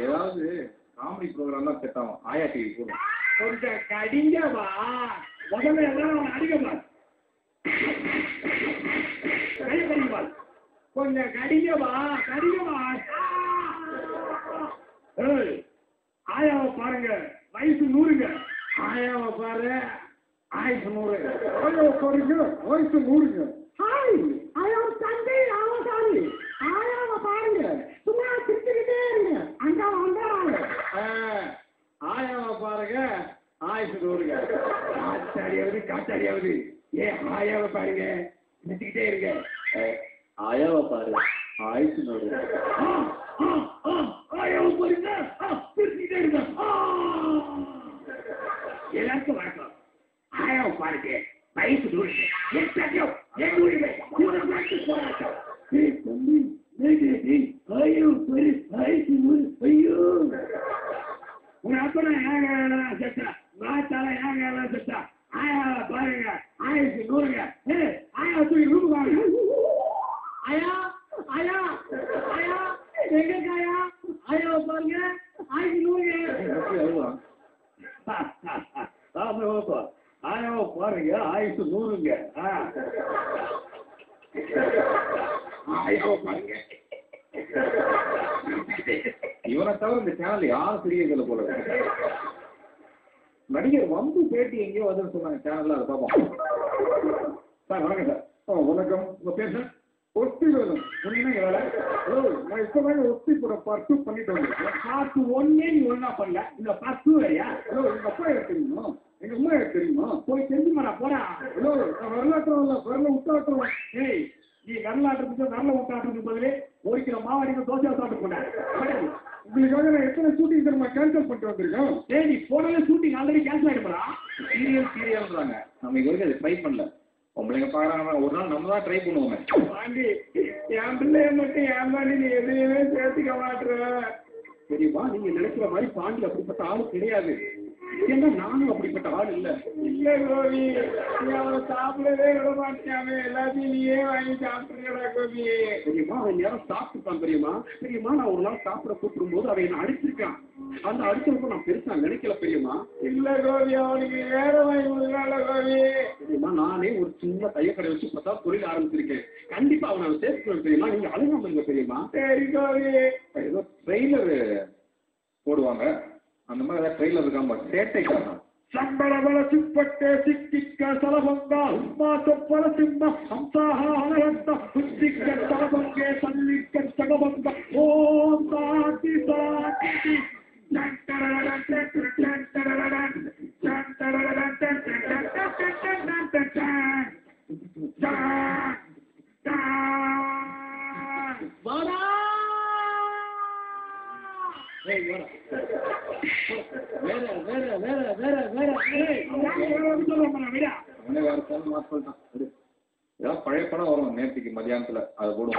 ஏதாவது comedy program தான் set ஆகும். ஆயா டிவி போடும். கொஞ்சம் கடிங்கவா, முதல்ல எல்லாம் அடிக்கமா, கொஞ்சம் கடிங்கவா கடிங்கவா. ஆயாவை பாருங்க, வயசு 100ங்க. ஆயாவை பாரு, ஆயுசு 100. ஆயாவை பாருங்க, வயசு 100ங்க. ஹாய், ஆயாவை தந்தை ஆவசாமி. ஆயாவை பாருங்க, சும்மா சிரிச்சுக்கிட்டே இருங்க. அங்க வந்தாங்க. ஆயாவை பாருங்க, ஆயுசு 100ங்க. காத்தாடியாவது ஆயாவை பாருங்க, சிரிச்சுக்கிட்டே இருங்க. ஆயாவை பாரு, ஆயுசு 100. ஆயாவை பாருங்க, சிரிச்சுக்கிட்டே இருங்க. எல்லாருக்கும் வணக்கம். ஆயாவை பாருங்க, வயசு 100. என்னுடைய கூட மாட்டு போராட்டம். ஐயோ சரி, வயசு 100. ஐயோ உங்க அப்பனா ஏங்க செத்தா, மாத்தால ஏங்க செத்தா. ஆயாவை பாருங்க, ஆயுசு 100ங்க. ஆயா தூக்கி ரூபா. ஆயா ஆயா ஆயா எங்க ஆயா? ஆயாவை பாருங்க, ஆயுசு 100ங்க. ஆயாவை பாருங்க, ஆயுசு 100ங்க. ஆயாவை பாருங்க. இவனை தவிர இந்த சேனல் யாரும் தெரியல போல. நடிகர் வம்பு பேட்டி எங்கேயோ வந்து சொன்னாங்க சேனல்ல, அதை பார்ப்போம். சார் வணக்கம் சார். வணக்கம். உங்க பேர் சார்? ஒஸ்தி வேணும் சொன்னீங்கன்னா வேலை. நான் இப்பதான் ஒஸ்தி கூட பார்ட் 2 பண்ணிட்டு வந்திருக்கேன். பார்ட் 1 நீ ஒழுங்கா பண்ணல, இந்த பார்ட் 2 வேறையா? எங்க அப்பா எனக்கு தெரியுமா, எங்க அம்மா எனக்கு தெரியுமா? போய் தெரிஞ்சுமாடா போடா. வரலாற்றம் இல்ல, வரல விட்டாட்டம். ஏய், நீ வரலாற்றுக்கு வரல விட்டாட்டுக்கு பதிலே 1 கிலோ மாவாடிக்கு தோசை சாப்பிட்டு போன. உங்களுக்காக நான் எத்தனை ஷூட்டிங் தெரியுமா கேன்சல் பண்ணிட்டு வந்திருக்கேன். ஏய், நீ போனாலே ஷூட்டிங் ஆல்ரெடி கேன்சல் ஆயிடுறா. சீரியல்ன்றாங்க, நம்ம இது வரைக்கும் அதை ட்ரை பண்ணல. உங்களைங்க பாக்குறாங்க, ஒரு நாள் நம்ம தான் ட்ரை பண்ணுவோமே. பாண்டி, என் பிள்ளைய மட்டும் ஏமாண்டி நீ எதையுமே சேர்த்துக்க மாட்டுற தெரியுமா? நீங்க நினைக்கிற மாதிரி பாண்டி அப்படிப்பட்ட ஆளு கிடையாது. ஏன்னா நானும் அப்படிப்பட்ட ஆள் இல்ல. இல்ல கோபி, நீ அவனை சாப்பிடவே விட மாட்டாமே, எல்லாத்தையும் நீயே வாங்கி சாப்பிட்டுறா கோபி. தெரியுமா, அவன் நேரம் சாப்பிட்டுருப்பான். தெரியுமா தெரியுமா, நான் ஒரு நாள் சாப்பிட கூப்பிடும் போது அவன் என்ன அடிச்சிருக்கான். அந்த அடிச்சப்ப நான் பெருசா நினைக்கல. தெரியுமா? இல்ல கோபி, அவனுக்கு வேற வாங்கி கொடுக்கல கோபி. தெரியுமா, நானே ஒரு சின்ன தையக்கடை வச்சு பார்த்தா தொழில் ஆரம்பிச்சிருக்கேன். கண்டிப்பா அவனை சேர்த்துக்கணும். தெரியுமா, நீங்க அழுகாம இருங்க. தெரியுமா? சரி கோபி. ஏதோ ட்ரெய்லர் போடுவாங்க, அந்த மாதிரி ஏதாவது ட்ரெய்லர் இருக்காம சேட்டை காரணம். சம்பளபல சிப்பட்டே சிக்கிக்க சலபங்கா உம்மா சொப்பல சிம்ம சம்சாஹ அனரந்த புத்திக்க சலபங்கே சல்லிக்க சகபங்க ஓம் சாந்தி சாந்தி. வாடா வேற சேனல் மாற்றம் தான். ஏதாவது பழைய படம் வரும் நேற்றுக்கு மதியானத்துல, அதை போடுவோம்.